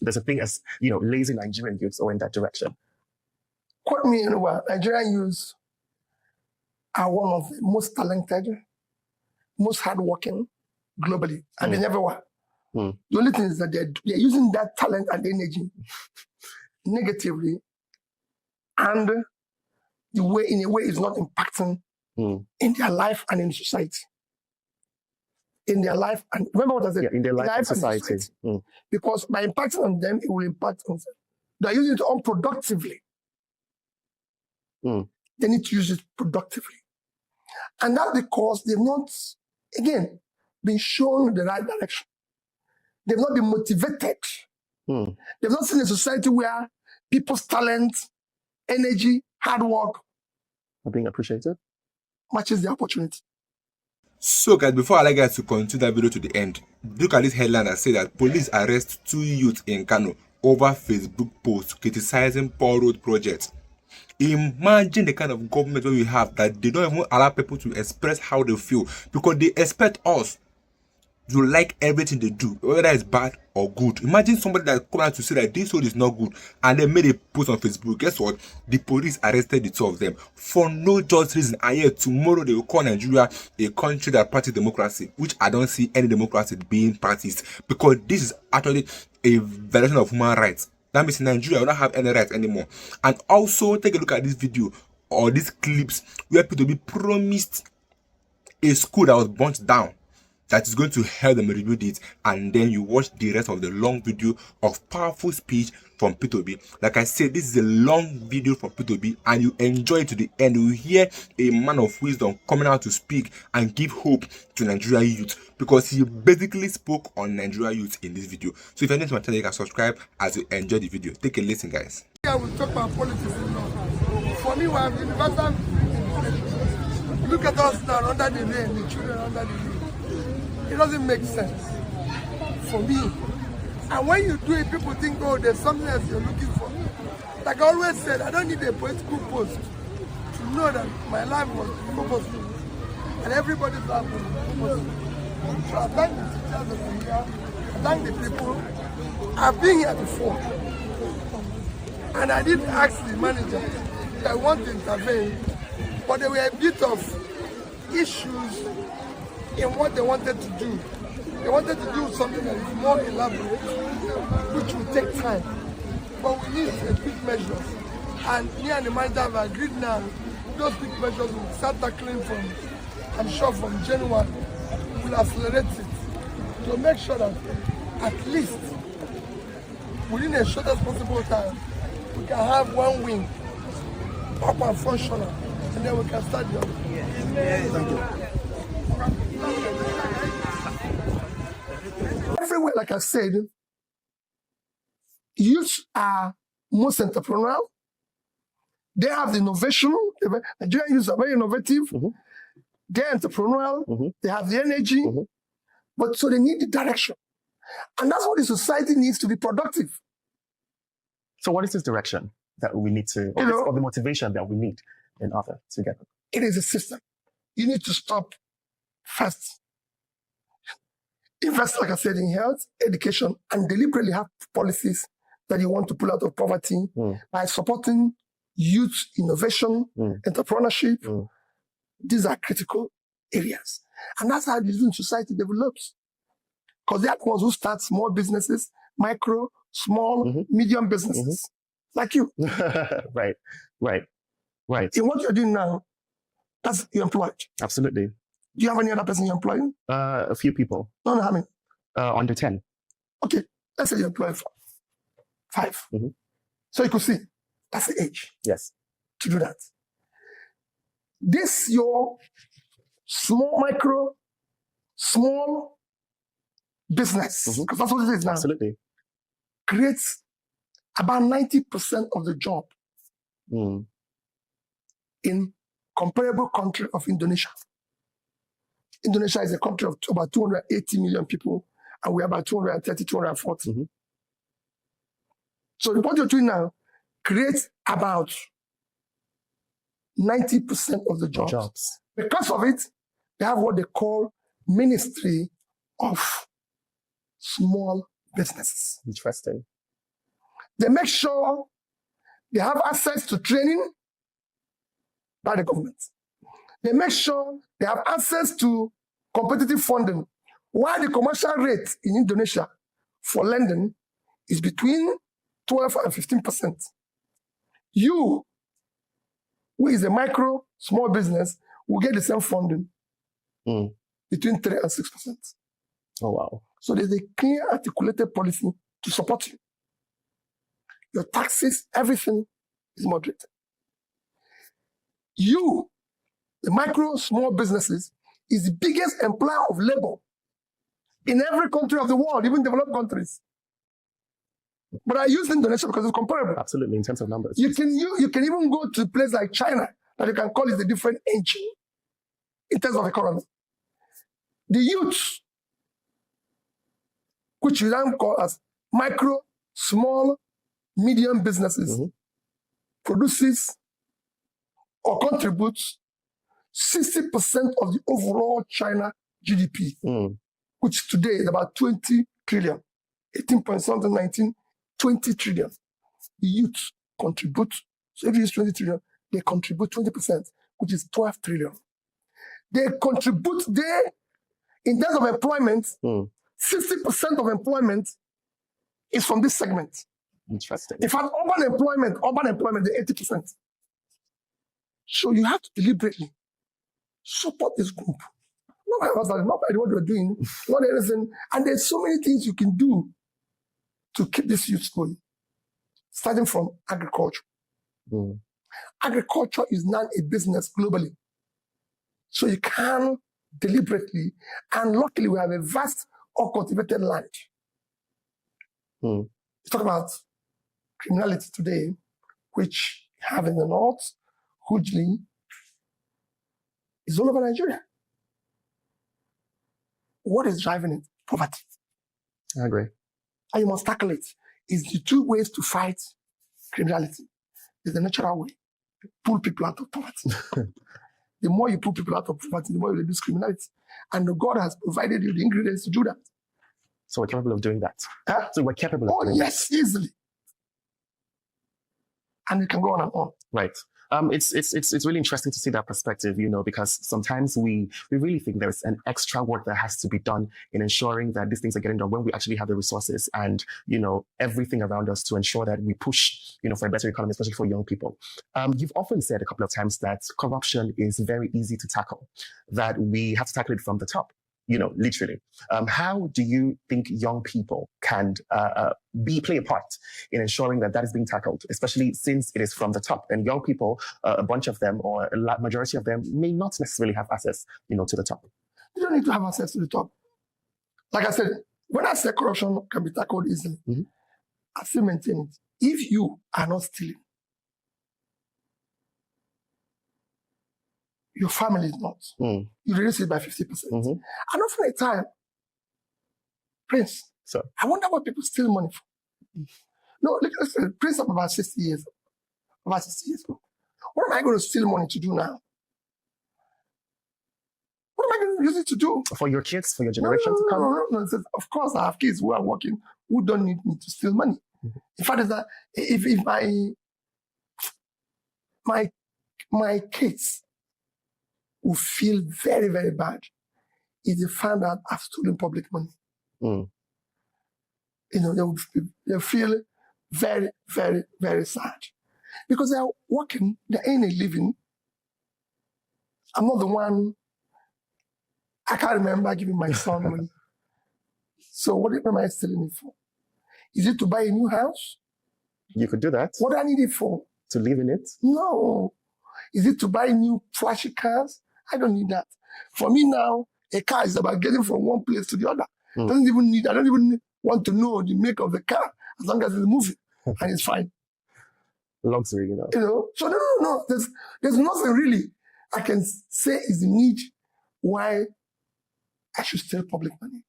there's a thing as, lazy Nigerian youths or in that direction. Quote me anywhere. Nigerian youths are one of the most talented, most hardworking globally. I mean, everywhere. The only thing is that they're using that talent and energy negatively, and in a way it's not impacting in their life and in society. In their life, and remember what I said? Yeah, in their life and society. Because by impacting on them, it will impact on them. They're using it unproductively. They need to use it productively. And that's because they've not, again, been shown the right direction. They've not been motivated. They've not seen a society where people's talent, energy, hard work are being appreciated. Matches the opportunity. So guys, before I like guys to continue that video to the end, look at this headline that says that police arrest 2 youths in Kano over Facebook posts criticizing Paul Road project. Imagine the kind of government we have that they don't even allow people to express how they feel, because they expect us to like everything they do, whether it's bad or good. Imagine somebody that come out to say that this road is not good and they made a post on Facebook. Guess what? The police arrested the 2 of them for no just reason. And yet tomorrow they will call Nigeria a country that practices democracy, which I don't see any democracy being practiced, because this is actually a violation of human rights. That means in Nigeria we don't have any rights anymore. And also take a look at this video or these clips where people be promised a school that was burnt down, that is going to help them rebuild it, and then you watch the rest of the long video of powerful speech from P2B. Like I said, this is a long video from P2B, and you enjoy it to the end. You hear a man of wisdom coming out to speak and give hope to Nigeria youth, because he basically spoke on Nigeria youth in this video. So if you're new to my channel, you can subscribe as you enjoy the video. Take a listen, guys. Yeah, we'll talk about politics enough. For me, we have universal. Look at us now under the rain, the children under the rain. It doesn't make sense for me. And when you do it, people think, oh, there's something else you're looking for. Like I always said, I don't need a political post to know that my life was purposeful. And everybody's life was purposeful. So I thank the teachers of the year. I thank the people. I've been here before. And I did ask the manager that I want to intervene. But there were a bit of issues in what they wanted to do. They wanted to do something that is more elaborate, which will take time. But we need quick measures. And me and the manager have agreed now, those quick measures will start tackling from, I'm sure from January, we'll accelerate it to make sure that at least within the shortest possible time, we can have one wing up and functional, and then we can start the other. Thank you. Everywhere, like I said, youth are most entrepreneurial. They have the innovation. Nigerian youth are very innovative. They're entrepreneurial. They have the energy. But so they need the direction. And that's what the society needs to be productive. So what is this direction that we need to, or the motivation that we need in order to get it? It is a system. You need to stop first. Invest, like I said, in health, education, and deliberately have policies that you want to pull out of poverty by supporting youth innovation, entrepreneurship. These are critical areas. And that's how the youth society develops. Because they are the ones who start small businesses, micro, small, medium businesses, like you. Right. In what you're doing now, that's you're employed. Absolutely. Do you have any other person you're employing? A few people. No, how many? Under 10. Okay, let's say you employ 5. So you could see, that's the age. Yes. To do that. This, your small business, because that's what it is now. Absolutely. Creates about 90% of the job in comparable country of Indonesia. Indonesia is a country of about 280 million people, and we're about 230, 240. So what you're doing now creates about 90% of the jobs. Because of it, they have what they call Ministry of Small Businesses. Interesting. They make sure they have access to training by the government. They make sure they have access to competitive funding. While the commercial rate in Indonesia for lending is between 12 and 15%. You, who is a micro, small business, will get the same funding between 3 and 6%. Oh, wow. So there's a clear, articulated policy to support you. Your taxes, everything is moderated. You, the micro, small businesses, is the biggest employer of labor in every country of the world, even developed countries. But I use Indonesia because it's comparable. Absolutely, in terms of numbers. You can even go to a place like China that you can call it a different engine in terms of economy. The youth, which we now call as micro, small, medium businesses, produces or contributes 60% of the overall China GDP, which today is about 20 trillion, 18 point something, 19, 20 trillion. The youth contribute, so if you use 20 trillion, they contribute 20%, which is 12 trillion. They contribute there, in terms of employment, 60% of employment is from this segment. Interesting. In fact, urban employment, the 80%. So you have to deliberately support this group. Not by what you're doing, not anything. And there's so many things you can do to keep this youth going. Starting from agriculture. Agriculture is now a business globally. So you can deliberately, and luckily we have a vast uncultivated land. You talk about criminality today, which you have in the north, hugely, is all over Nigeria. What is driving it? Poverty. I agree. And you must tackle it. It's the two ways to fight criminality. It's the natural way. Pull people out of poverty. The more you pull people out of poverty, the more you reduce criminality. And God has provided you the ingredients to do that. So we're capable of doing that. Huh? So we're capable of doing yes, easily. And it can go on and on. Right. It's really interesting to see that perspective, because sometimes we really think there's an extra work that has to be done in ensuring that these things are getting done when we actually have the resources and, everything around us to ensure that we push, for a better economy, especially for young people. You've often said a couple of times that corruption is very easy to tackle, that we have to tackle it from the top. Literally. How do you think young people can play a part in ensuring that is being tackled, especially since it is from the top? And young people, a bunch of them or a majority of them may not necessarily have access, to the top. You don't need to have access to the top. Like I said, when I say corruption can be tackled easily, I still maintain it. If you are not stealing, your family is not. You reduce it by 50%. And often at time, Prince, I wonder what people steal money for. No, look at Prince of about 60 years. About 60 years ago. What am I going to steal money to do now? What am I going to use it to do? For your kids, for your generation to come? No. Of course, I have kids who are working who don't need me to steal money. In fact, if my kids will feel very, very bad if they find out I've stolen public money. They'll feel very, very, very sad. Because they're working, they're earning a living. I'm not the one, I can't remember giving my son money. So what am I stealing it for? Is it to buy a new house? You could do that. What do I need it for? To live in it? No. Is it to buy new flashy cars? I don't need that. For me now, a car is about getting from one place to the other. I don't even want to know the make of the car as long as it's moving and it's fine. Luxury, So no. There's nothing really I can say is the need why I should steal public money.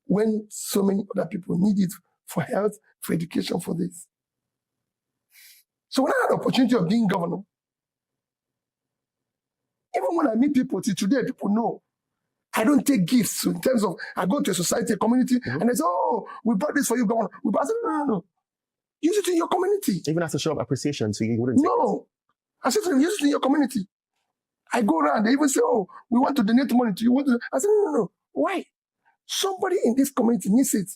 When so many other people need it for health, for education, for this. So when I had the opportunity of being governor, even when I meet people till today, people know I don't take gifts in terms of I go to a society, a community, and they say, "Oh, we brought this for you, governor." I said, "No. Use it in your community. Even as a show of appreciation, so you wouldn't take it. No. I said to them, use it in your community. I go around, they even say, oh, we want to donate money to you. I said, no. Why? Somebody in this community needs it.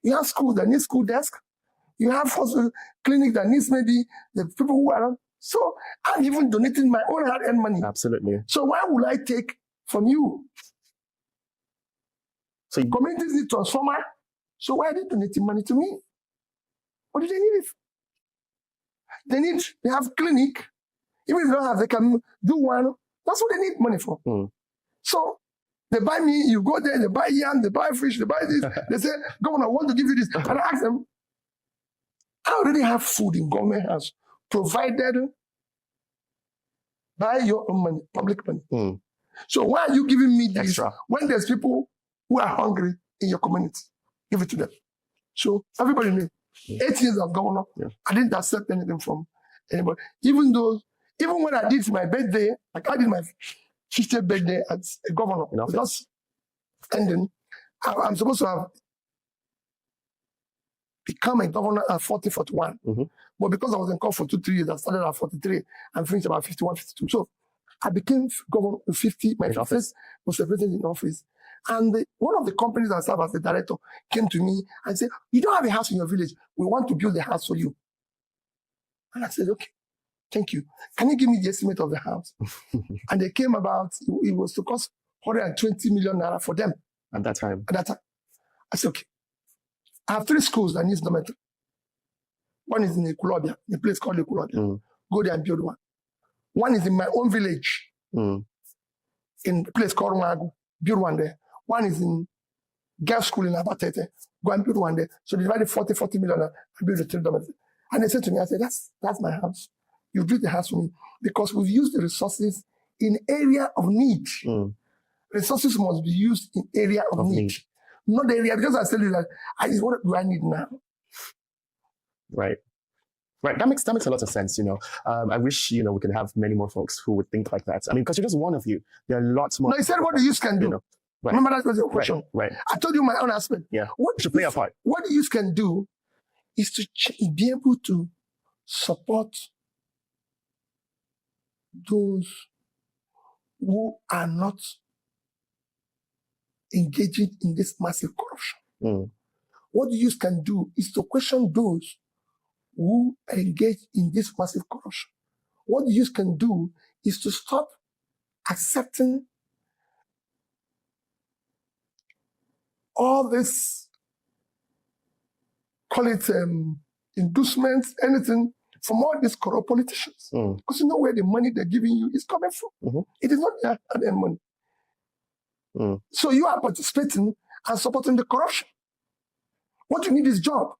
You have schools that need school desk. You have hospital clinic that needs maybe the people who are. So I'm even donating my own hard-earned money. Absolutely. So why would I take from you? So communities need transformer. So why are they donating money to me? What do they need it for? They have clinic. Even if they don't have, they can do one. That's what they need money for. So they buy me, you go there, they buy yam, they buy fish, they buy this. They say, Governor, I want to give you this. And I ask them, I already have food in government house provided by your own money, public money. So why are you giving me this extra when there's people who are hungry in your community? Give it to them. So everybody knows. 8 years as governor, I didn't accept anything from anybody. Even when I did my birthday, like I did my 50th birthday as a governor, just ending, I'm supposed to have become a governor at 40, 41. But because I was in court for 2-3 years, I started at 43 and finished about 51, 52. So I became governor at 50. My office was the president in office. And one of the companies I served as the director came to me and said, you don't have a house in your village. We want to build a house for you. And I said, okay, thank you. Can you give me the estimate of the house? And they came about, it was to cost 120 million naira for them. At that time. I said, okay. I have 3 schools that need dormitory. One is in Ekulobia, a place called Ekulobia. Go there and build one. One is in my own village, in a place called Nwagu. Build one there. One is in girls' school in Abatete. Go and build one there. So they divided 40 million and build the 3 dormitories. And they said to me, I said, that's my house. You build the house for me. Because we've used the resources in area of need. Resources must be used in area of need. Not the area, because I tell you that, what do I need now? Right. That makes a lot of sense, I wish, we could have many more folks who would think like that. I mean, because you're just one of you. There are lots more. No, he said what the youth can do. Right. Remember that was your question. Right. I told you my own aspect. Yeah. What should play a part? What the youth can do is to be able to support those who are not engaging in this massive corruption. What the youth can do is to question those who engage in this massive corruption. What the youth can do is to stop accepting all this, call it inducements, anything, from all these corrupt politicians. Because you know where the money they're giving you is coming from. It is not their hard-earned money. So you are participating and supporting the corruption. What you need is job.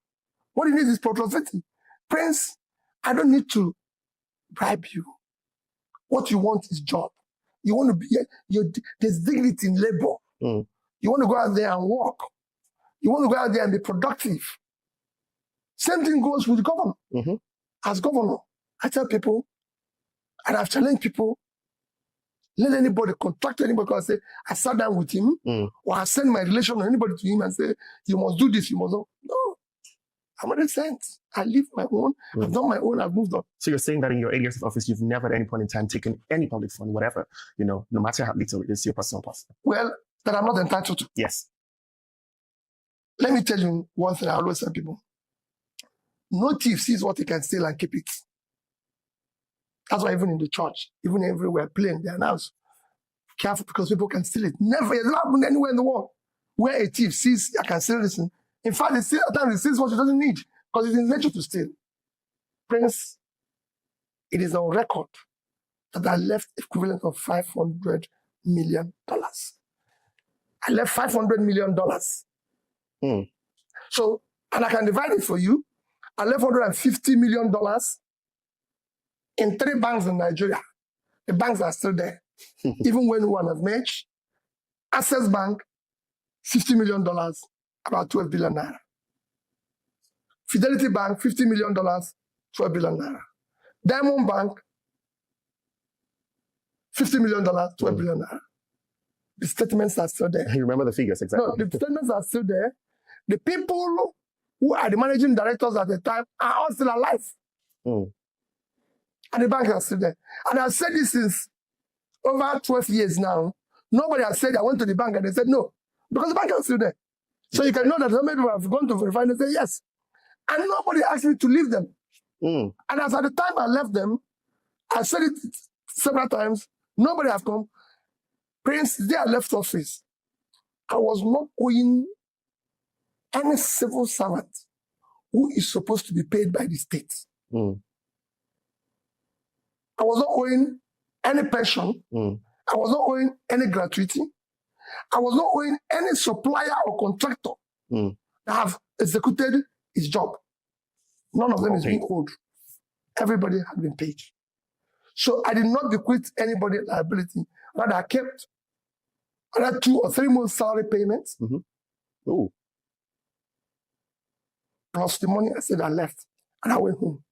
What you need is prosperity. Prince, I don't need to bribe you. What you want is job. You want to be, there's dignity in labor. You want to go out there and work. You want to go out there and be productive. Same thing goes with the governor. As governor, I tell people, and I've challenged people, let anybody contact anybody because I say, I sat down with him, or I send my relation or anybody to him and say, you must do this, you must not. No. I'm not sent. I live my own. I've done my own. I've moved on. So you're saying that in your 8 years of office, you've never at any point in time taken any public fund, whatever, no matter how little it is your personal cost. Well, that I'm not entitled to. Yes. Let me tell you one thing I always tell people. No thief sees what he can steal and keep it. That's why even in the church, even everywhere playing, they announce, careful because people can steal it. Never, it's not happened anywhere in the world where a thief sees, I can steal this. In fact, at times it steals what he doesn't need because it's in nature to steal. Prince, it is on record that I left equivalent of $500 million. I left $500 million. So, and I can divide it for you. I left $150 million in 3 banks in Nigeria. The banks are still there. Even when one has merged. Access Bank, $50 million, about 12 billion naira. Fidelity Bank, $50 million, 12 billion naira. Diamond Bank, $50 million, 12 billion naira. The statements are still there. You remember the figures, exactly. No, the statements are still there. The people who are the managing directors at the time, are all still alive. Mm. And the bank is still there. And I've said this since over 12 years now. Nobody has said, I went to the bank and they said no. Because the bank is still there. So you can know that so many people have gone to verify and say yes. And nobody asked me to leave them. Mm. And as at the time I left them, I said it several times, nobody has come. Prince, they are left office. I was not owing any civil servant who is supposed to be paid by the state. Mm. I was not owing any pension. Mm. I was not owing any gratuity. I was not owing any supplier or contractor Mm. that have executed his job. None of them is being owed. Everybody had been paid. So I did not bequeath anybody liability. Rather, I kept another 2 or 3 months salary payments. Mm-hmm. Ooh. Plus the money I said I left. And I went home.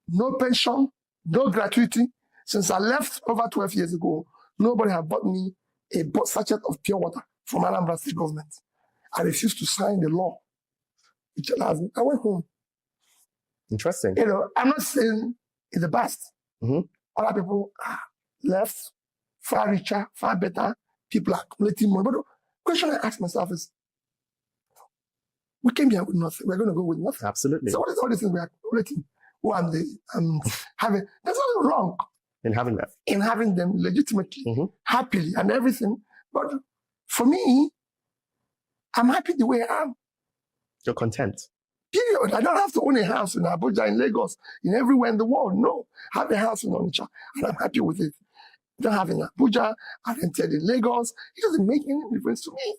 No pension, no gratuity. Since I left over 12 years ago, nobody had bought me a sachet of pure water from Anambra State government. I refused to sign the law, which allows me. I went home. Interesting. You know, I'm not saying it's the best. Mm-hmm. Other people are left, far richer, far better. People are accumulating money. But the question I ask myself is, we came here with nothing. We're going to go with nothing. Absolutely. So what is all these things we're accumulating? Oh, I'm having. There's nothing wrong In having that. in having them legitimately, Mm-hmm. happily, and everything. But for me, I'm happy the way I am. You're content. Period. I don't have to own a house in Abuja, in Lagos, in everywhere in the world. No. I have a house in Onitsha, and I'm happy with it. I don't have in Abuja. I rented in Lagos. It doesn't make any difference to me.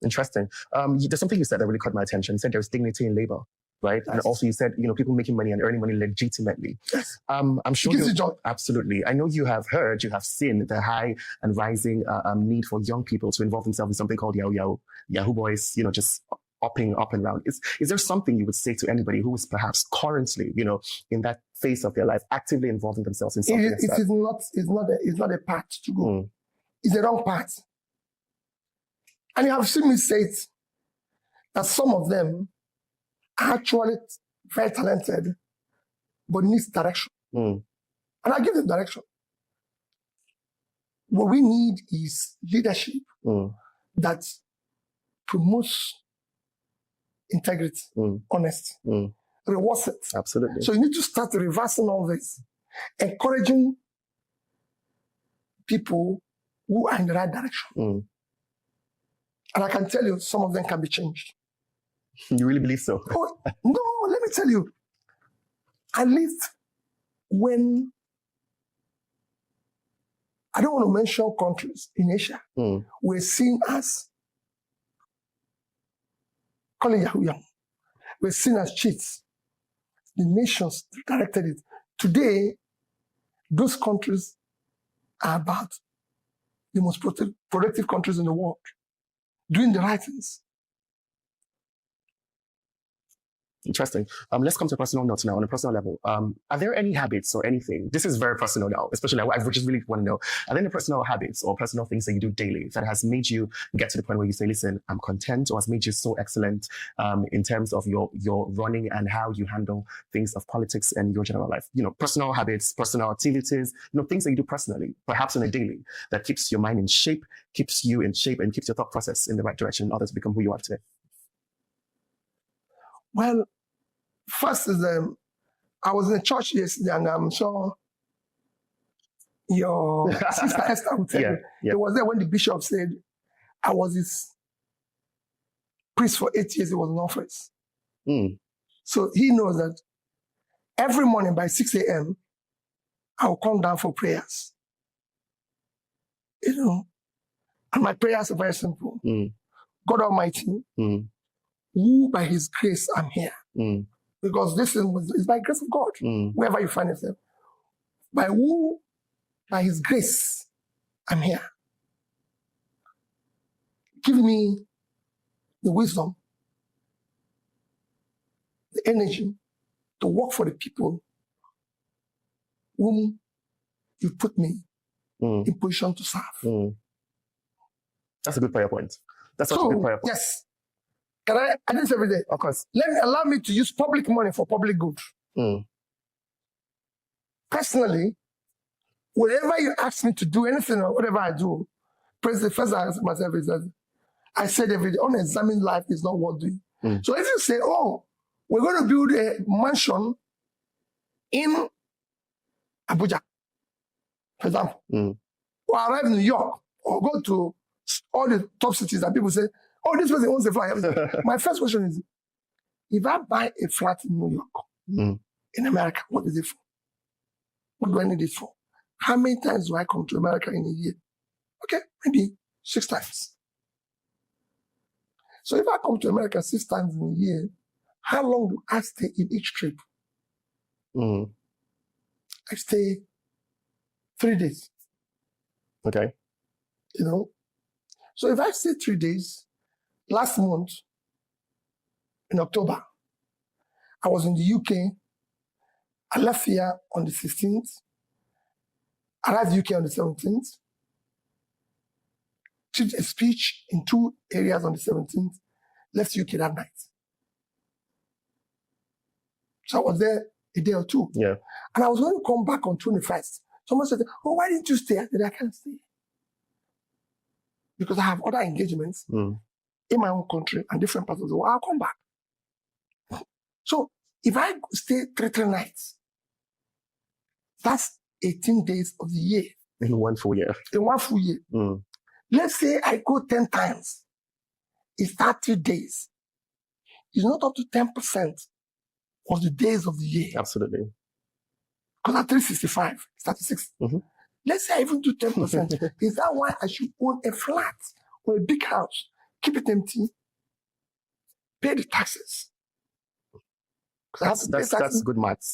Interesting. There's something you said that really caught my attention. You said there's dignity in labor, right? Yes. And also you said, people making money and earning money legitimately. Yes. I'm sure It gives you joy. Absolutely. I know you have seen the high and rising need for young people to involve themselves in something called Yahoo Boys, just upping up and round. Is there something you would say to anybody who is perhaps currently, in that phase of their life, actively involving themselves in something? It's not a path to go. Mm. It's a wrong path. And you have seen me say it, that some of them are actually very talented, but needs direction. Mm. And I give them direction. What we need is leadership that promotes integrity, honesty, rewards it. Absolutely. So you need to start reversing all this, encouraging people who are in the right direction. Mm. And I can tell you, some of them can be changed. You really believe so? Oh, no, let me tell you. At least when, I don't want to mention countries in Asia, we're seen as, call it Yahoo Young, we're seen as cheats. The nations directed it. Today, those countries are about the most productive countries in the world, doing the right things. Interesting. Let's come to a personal note now. On a personal level, are there any habits or anything? This is very personal now, especially I just really want to know. Are there any personal habits or personal things that you do daily that has made you get to the point where you say, "Listen, I'm content," or has made you so excellent in terms of your running and how you handle things of politics and your general life? Personal habits, personal activities, things that you do personally, perhaps on a daily, that keeps your mind in shape, keeps you in shape, and keeps your thought process in the right direction in order to become who you are today. Well, first is I was in a church yesterday, and I'm sure your sister Esther would tell you. Yeah. It was there when the bishop said, I was his priest for 8 years. He was in office. So he knows that every morning by 6 a.m., I will come down for prayers. And my prayers are very simple. God Almighty, who by his grace I'm here. Because this is by grace of God, wherever you find yourself. By his grace, I'm here. Give me the wisdom, the energy to work for the people whom you put me in position to serve. That's a good prayer point. That's such a good prayer point. Yes. Can I do this every day? Of course. Allow me to use public money for public good. Personally, whatever you ask me to do, anything or whatever I do, the first I ask myself is that I said every day, unexamined life is not worth doing. So if you say, oh, we're going to build a mansion in Abuja, for example, or arrive in New York, or go to all the top cities and people say, oh, this person owns a flat. My first question is, if I buy a flat in New York, in America, what is it for? What do I need it for? How many times do I come to America in a year? Okay, maybe 6 times. So if I come to America 6 times in a year, how long do I stay in each trip? I stay 3 days. Okay. You know? So if I stay 3 days, last month, in October, I was in the UK. I left here on the 16th. Arrived UK on the 17th. Did a speech in 2 areas on the 17th. Left UK that night. So I was there a day or 2. Yeah. And I was going to come back on 21st. Someone said, oh, why didn't you stay? I said, I can't stay. Because I have other engagements in my own country and different parts of the world. I'll come back. So if I stay 3 nights, that's 18 days of the year. In 1 full year. In 1 full year. Let's say I go 10 times. It's 30 days. It's not up to 10% of the days of the year. Absolutely. Because at 365, it's 36. Let's say I even do 10%. Is that why I should own a flat or a big house, keep it empty, pay the taxes? That's good maths.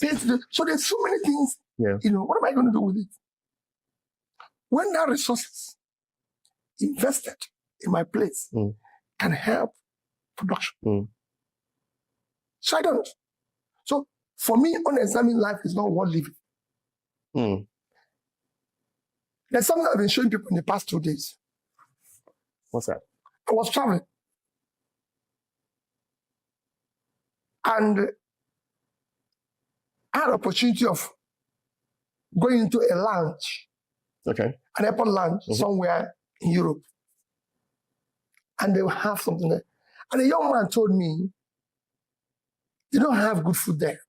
So there's so many things. Yeah. You know, what am I going to do with it? When that resources invested in my place can help production. So I don't. So for me, unexamined life is not worth living. There's something I've been showing people in the past 2 days. What's that? I was traveling. And I had an opportunity of going into a lounge. Okay. An airport lounge somewhere in Europe. And they will have something there. And a young man told me, they don't have good food there.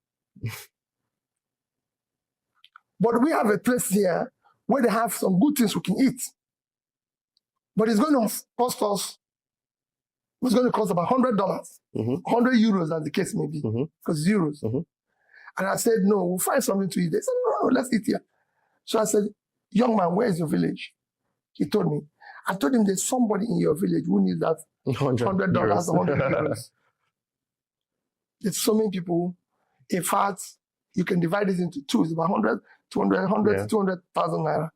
But we have a place here where they have some good things we can eat. But it's going to cost us, it's going to cost about $100, 100 euros as the case may be, because euros. And I said, no, we'll find something to eat. They said, no, let's eat here. So I said, young man, where is your village? He told me. I told him there's somebody in your village who needs that $100 or 100 euros. There's so many people. In fact, you can divide it into 2. It's about 100 to 200,000 naira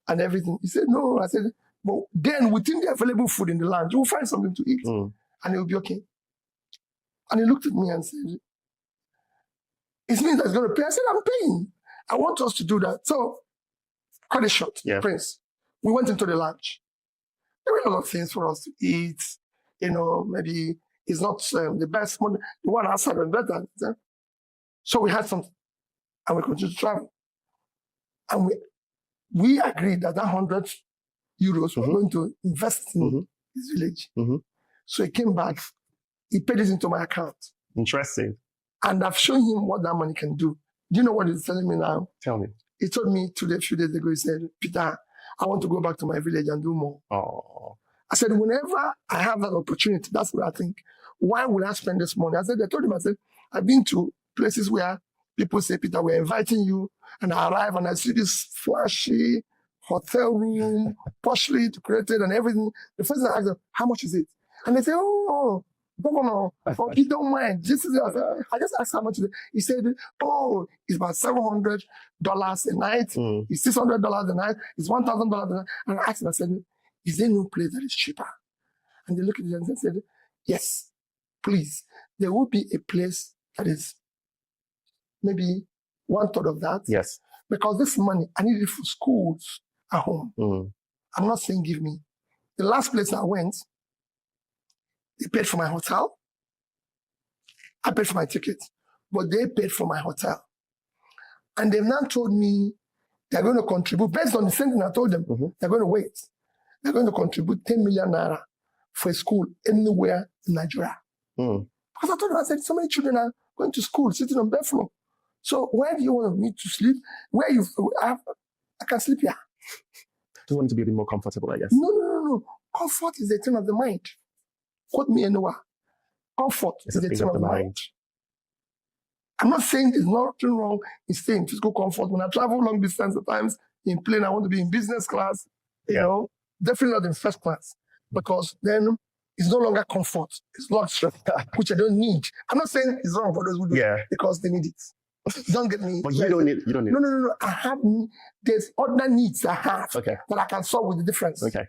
and everything. He said, no. I said, but then within the available food in the lounge, we'll find something to eat and it'll be okay. And he looked at me and said, it means that's going to pay. I said, I'm paying. I want us to do that. So, cut it short, Prince. We went into the lounge. There were a lot of things for us to eat. You know, maybe it's not the best one. The one outside was better. So we had something. And we continued to travel. And we agreed that 100 euros were going to invest in this village. So he came back. He paid it into my account. Interesting. And I've shown him what that money can do. Do you know what he's telling me now? Tell me. He told me a few days ago, he said, Peter, I want to go back to my village and do more. Oh. I said, whenever I have that opportunity, that's what I think. Why would I spend this money? I told him, I've been to places where people say, Peter, we're inviting you. And I arrive and I see this flashy hotel room, partially decorated and everything. The first thing I ask them, how much is it? And they say, oh, Governor, you don't mind. I just asked how much is it. He said, oh, it's about $700 a night. It's $600 a night. It's $1,000 a night. And I asked him, I said, is there no place that is cheaper? And they looked at it and said, yes, please. There will be a place that is maybe 1/3 of that. Yes. Because this money, I need it for schools at home. I'm not saying give me. The last place I went, They paid for my hotel. I paid for my ticket, but they paid for my hotel. And they've now told me they're going to contribute, based on the same thing I told them, they're going to wait. They're going to contribute 10 million naira for a school anywhere in Nigeria. Because I told them, I said, so many children are going to school, sitting on bed floor. So where do you want me to sleep? I can sleep here. Just want to be a bit more comfortable, I guess. No. Comfort is a thing of the mind. Quote me anywhere. Comfort is a thing of the mind. I'm not saying there's nothing wrong in staying in physical comfort. When I travel long distance at times in plane, I want to be in business class, you know, definitely not in first class, because then it's no longer comfort. It's luxury, which I don't need. I'm not saying it's wrong for those who do it because they need it. Don't get me. But you don't need. No. There's other needs I have that I can solve with the difference. Okay.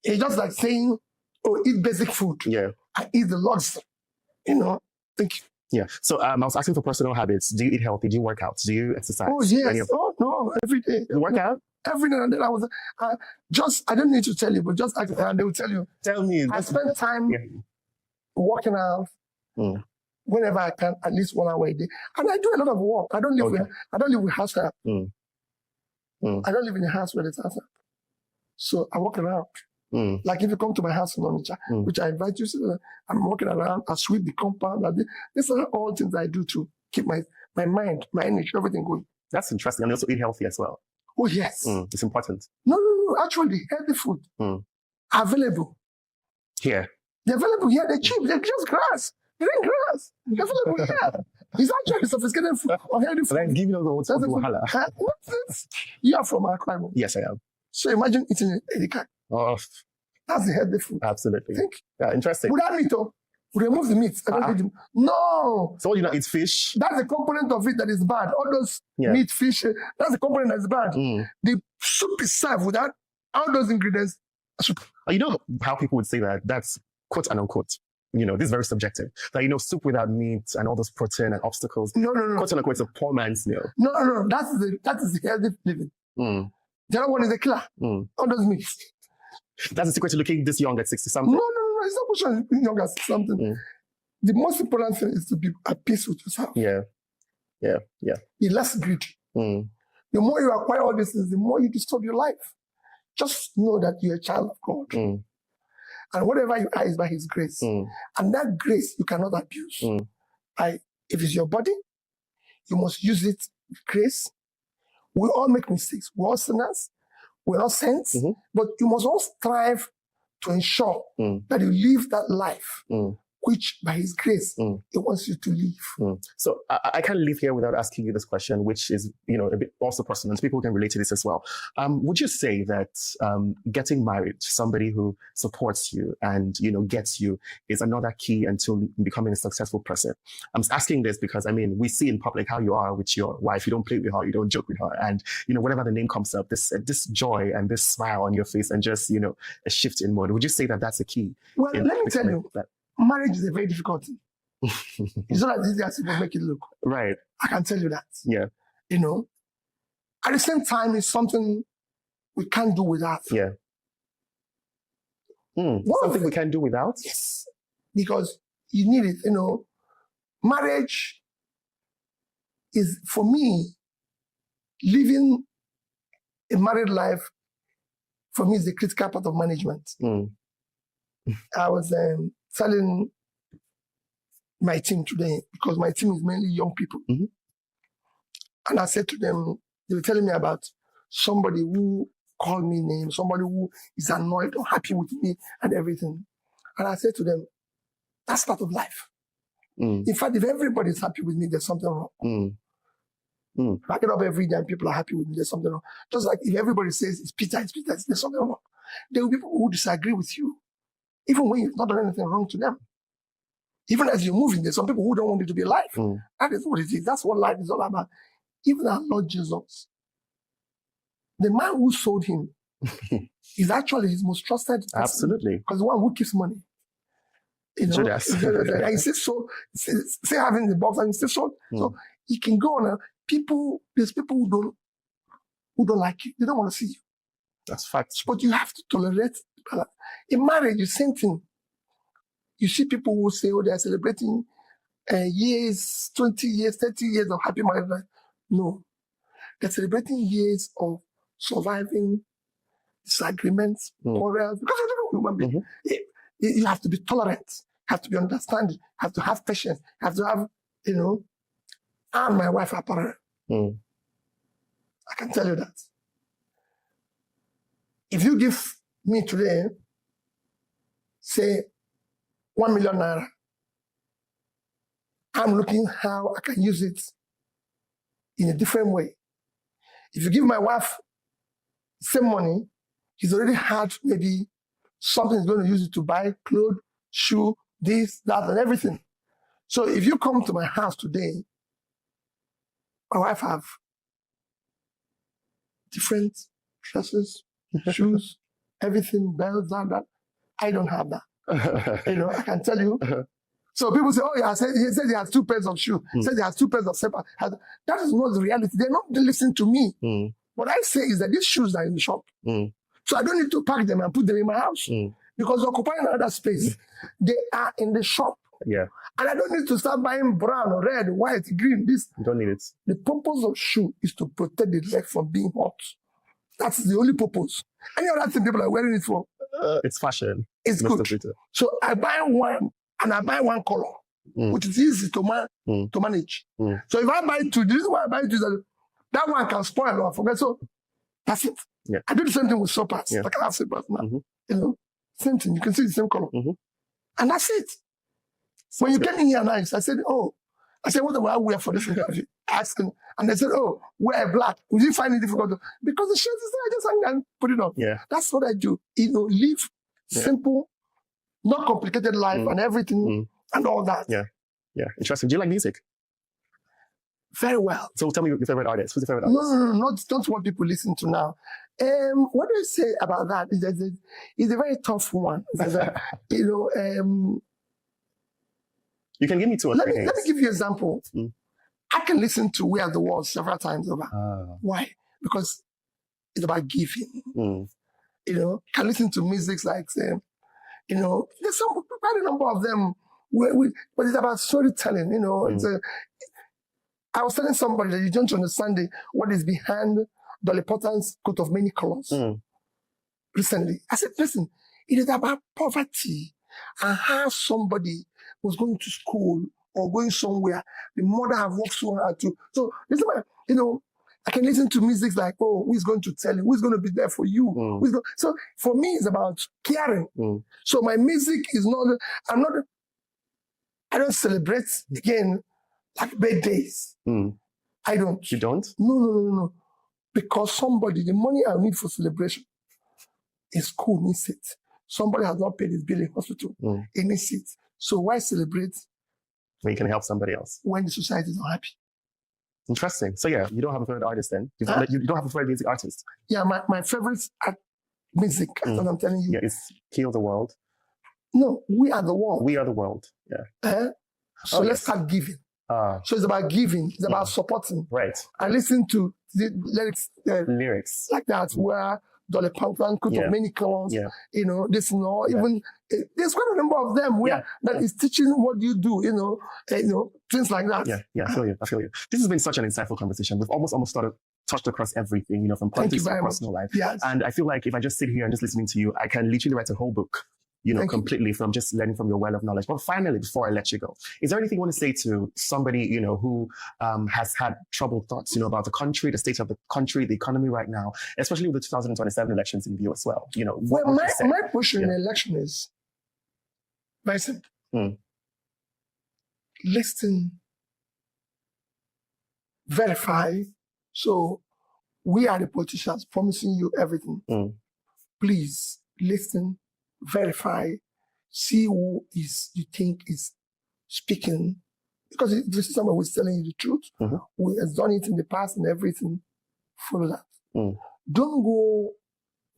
It's just like saying, oh, eat basic food. Yeah. I eat the luxury. You know, thank you. Yeah. So I was asking for personal habits. Do you eat healthy? Do you work out? Do you exercise? Oh, yes. Oh, no. Every day. You work out? Every day and then I don't need to tell you, but just ask and they will tell you. Tell me. I spend time working out whenever I can, at least 1 hour a day. And I do a lot of work. I don't live with house help. I don't live in a house where there's house help. So I walk around. Like if you come to my house in Onitsha, which I invite you to, I'm walking around, I sweep the compound. These are all things I do to keep my mind, my energy, everything going. That's interesting. And you also eat healthy as well. Oh, yes. It's important. No. Actually, healthy food are available. Here. They're available here. They're cheap. They're just grass. They're in grass. They're available here. It's actually sophisticated food or healthy food. Like giving us the wahala. You are from Accra. Yes, I am. So imagine eating a edika. Oh, that's the healthy food. Absolutely. Think. Yeah, interesting. Without meat, we remove the meat. No. So you not eat fish? That's a component of it that is bad. All those meat, fish, that's a component that is bad. The soup is served without all those ingredients. You know how people would say that? That's quote and unquote. You know, this is very subjective. That, soup without meat and all those protein and obstacles. No. Quote and unquote, it's a poor man's meal. No. That is the healthy living. The other one is a killer. All those meats. That's the secret to looking this young at 60-something. No. It's not question of young at something. The most important thing is to be at peace with yourself. Yeah. Be less greedy. The more you acquire all these things, the more you disturb your life. Just know that you're a child of God. And whatever you are is by His grace. And that grace you cannot abuse. If it's your body, you must use it with grace. We all make mistakes. We're all sinners. We're not saints. But you must all strive to ensure that you live that life which by His grace, He wants you to live. So I can't leave here without asking you this question, which is, a bit also personal, and people can relate to this as well. Would you say that getting married to somebody who supports you and, gets you is another key until becoming a successful person? I'm asking this because, we see in public how you are with your wife. You don't play with her, you don't joke with her. And, whenever the name comes up, this joy and this smile on your face and just, a shift in mode. Would you say that that's a key? Well, let me tell you that marriage is a very difficult thing. It's not as easy as people make it look. Right. I can tell you that. Yeah. At the same time, it's something we can't do without. Yeah. Something we can do without? Yes. Because you need it, Marriage is, for me, living a married life, for me, is the critical part of management. I was telling my team today, because my team is mainly young people. And I said to them, they were telling me about somebody who called me names, somebody who is annoyed or happy with me and everything. And I said to them, that's part of life. In fact, if everybody is happy with me, there's something wrong. I get up every day and people are happy with me, there's something wrong. Just like if everybody says it's Peter, there's something wrong. There will be people who disagree with you, even when you've not done anything wrong to them. Even as you're moving, there's some people who don't want you to be alive. That is what it is. That's what life is all about. Even our Lord Jesus, the man who sold him is actually his most trusted person. Absolutely. Because the one who keeps money. Judas. And he says so, say having the box and he says so. So he can go on. There's people who don't like you. They don't want to see you. That's facts. But you have to tolerate. In marriage, the same thing. you see people who say, oh, they are celebrating years, 20 years, 30 years of happy married life. No. They're celebrating years of surviving disagreements, quarrels, because you're human being. You have to be tolerant, have to be understanding, have to have patience, have to have, and my wife are parallel. I can tell you that. If you give me today, say, 1 million naira, I'm looking how I can use it in a different way. If you give my wife same money, he's already had maybe something he's going to use it to buy clothes, shoe, this, that, and everything. So if you come to my house today, my wife have different dresses, shoes, everything, belts, that. I don't have that. I can tell you. So people say, oh, yeah, he said he has 2 pairs of shoes. He said he has 2 pairs of slippers. That is not the reality. They're not listening to me. What I say is that these shoes are in the shop. So I don't need to pack them and put them in my house because they're occupying another space. They are in the shop. Yeah. And I don't need to start buying brown or red, white, green, this. You don't need it. The purpose of shoe is to protect the leg from being hot. That's the only purpose. Any other thing people are wearing it for? It's fashion. It's good. So I buy one and I buy one color, which is easy to manage. So if I buy 2, the reason why I buy 2 is that one can spoil or forget. So that's it. Yeah. I do the same thing with slippers. Yeah. Like I have slippers now. Same thing. You can see the same color. And that's it. When you came in here nice, I said, what do I wear for this interview? Asking. And they said, wear black. Would you find it difficult? Because the shirt is there, I just hang and put it on. Yeah. That's what I do. Live simple, not complicated life and everything and all that. Yeah. Yeah. Interesting. Do you like music? Very well. So tell me your favorite artist. Who's your favorite artist? No, not what people listen to now. What do you say about that? It's a very tough one. You can give me 2 or 3 names. Let me give you an example. I can listen to We Are the World several times over. Why? Because it's about giving. Can listen to music like, there's quite a number of them, but it's about storytelling. I was telling somebody that you don't understand what is behind Dolly Parton's coat of many colors recently. I said, listen, it is about poverty and how somebody was going to school or going somewhere. The mother have worked so hard to. So this is why, I can listen to music like, who is going to tell you? Who's going to be there for you? So for me, it's about caring. So my music is not, I don't celebrate again like birthdays. I don't. You don't? No. Because the money I need for celebration, a school needs it. Somebody has not paid his bill in hospital. It needs it. So why celebrate when you can help somebody else? When the society is not happy. Interesting. So yeah, you don't have a favorite artist then? You don't have a favorite music artist? Yeah, my favorite music, as I'm telling you. Yeah, it's Heal the World. No, We Are the World. We Are the World, yeah. So let's start giving. So it's about giving. It's about supporting. Right. I listen to the lyrics like that where Dolly Parton could have many colors. Even there's quite a number of them where that is teaching what you do. Things like that. Yeah. I feel you. This has been such an insightful conversation. We've almost touched across everything. From politics to personal life. Yes. And I feel like if I just sit here and just listening to you, I can literally write a whole book. Completely from just learning from your well of knowledge. But finally, before I let you go, is there anything you want to say to somebody, who has had troubled thoughts, about the country, the state of the country, the economy right now, especially with the 2027 elections in view as well? My position in the election is very simple. Listen, verify. So we are the politicians promising you everything. Please listen, verify, see who you think is speaking. Because this is somebody who is telling you the truth, who has done it in the past and everything. Follow that. Don't go,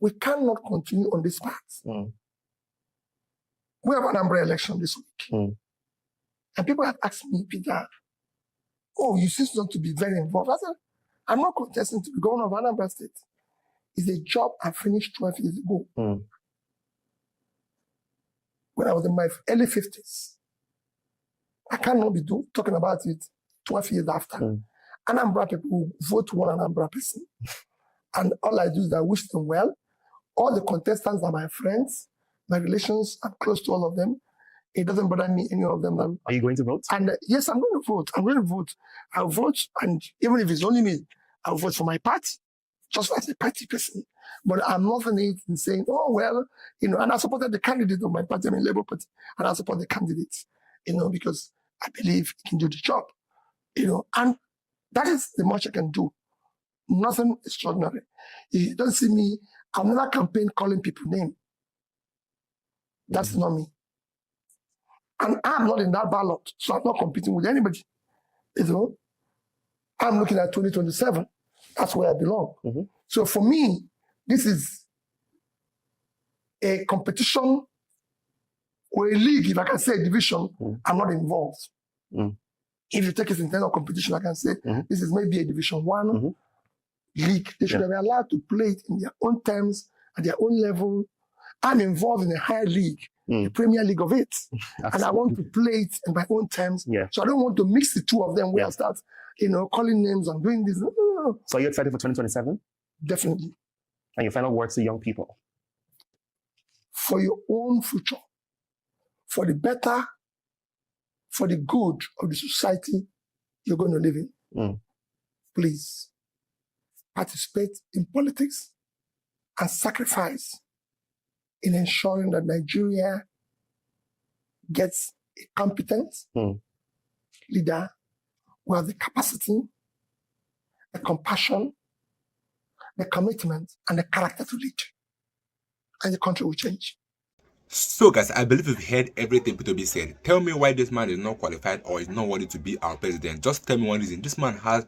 we cannot continue on this path. We have an umbrella election this week. And people have asked me, Peter, you seem not to be very involved. I said, I'm not contesting to be governor of Anambra State. It's a job I finished 12 years ago. when I was in my early 50s. I cannot be talking about it 12 years after. Anambra people will vote one Anambra person. And all I do is I wish them well. All the contestants are my friends, my relations, I'm close to all of them. It doesn't bother me, any of them. Are you going to vote? And yes, I'm going to vote. I'll vote, and even if it's only me, I'll vote for my party, just as a party person. But I'm not in saying, oh, well, and I supported the candidate of my party, Labour Party, and I support the candidate, because I believe he can do the job, and that is the much I can do. Nothing extraordinary. You don't see me, I'm not campaign calling people name. That's not me. And I'm not in that ballot, so I'm not competing with anybody. I'm looking at 2027. That's where I belong. So for me, this is a competition or a league, if I can say a division. I'm not involved. If you take it in terms of competition, I can say this is maybe a Division 1 league. They should be allowed to play it in their own terms, at their own level. I'm involved in a higher league, the Premier League of it. And I want to play it in my own terms. So I don't want to mix the two of them where I start, calling names and doing this. No. So are you excited for 2027? Definitely. And your final words to young people? For your own future, for the better, for the good of the society you're going to live in, please participate in politics and sacrifice in ensuring that Nigeria gets a competent leader who has the capacity, the compassion, the commitment, and the character to lead. And the country will change. So guys, I believe you've heard everything P2B said. Tell me why this man is not qualified or is not worthy to be our president. Just tell me one reason. This man has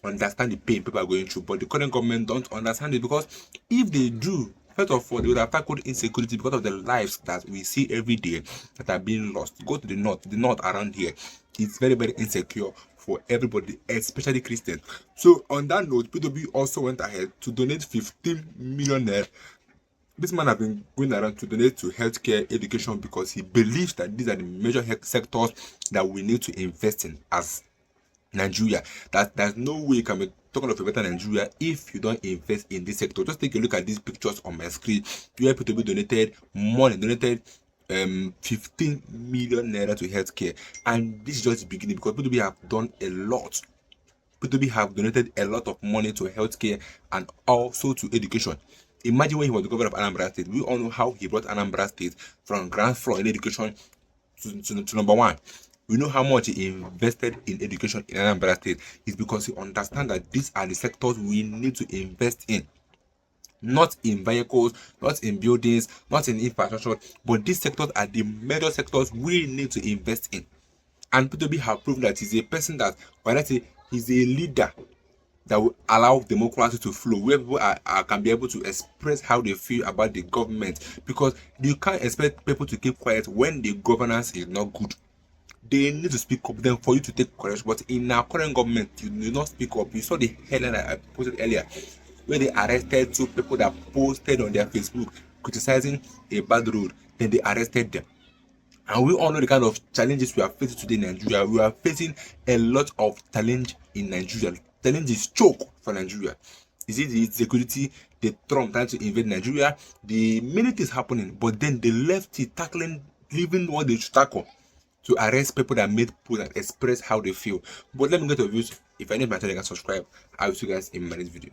understand the pain people are going through, but the current government don't understand it, because if they do, first of all, they would have tackled insecurity because of the lives that we see every day that are being lost. Go to the north around here, it's very, very insecure for everybody, especially Christians. So on that note, P2B also went ahead to donate 15 million naira. This man has been going around to donate to healthcare, education, because he believes that these are the major health sectors that we need to invest in as Nigeria. That there's no way you can be talking of a better Nigeria if you don't invest in this sector. Just take a look at these pictures on my screen. You to be donated 15 million naira to healthcare, and this is just the beginning, because P2B have done a lot. P2B have donated a lot of money to healthcare and also to education. Imagine when he was the governor of Anambra State. We all know how he brought Anambra State from ground floor in education to number one. We know how much he invested in education in Anambra State. It's because he understands that these are the sectors we need to invest in. Not in vehicles, not in buildings, not in infrastructure, but these sectors are the major sectors we need to invest in. And P2B have proven that he's a person that, or let's say, he's a leader that will allow democracy to flow, where people can be able to express how they feel about the government, because you can't expect people to keep quiet when the governance is not good. They need to speak up then for you to take correction. But in our current government, you do not speak up. You saw the headline that I posted earlier, where they arrested 2 people that posted on their Facebook criticizing a bad road. Then they arrested them. And we all know the kind of challenges we are facing today in Nigeria. We are facing a lot of challenge in Nigeria. Challenge is choke for Nigeria. Is it the insecurity, the Trump trying to invade Nigeria? The minute is happening, but then the left is tackling, leaving what they should tackle to arrest people that made posts and express how they feel. But let me get your views. If I need my channel, you can subscribe. I will see you guys in my next video.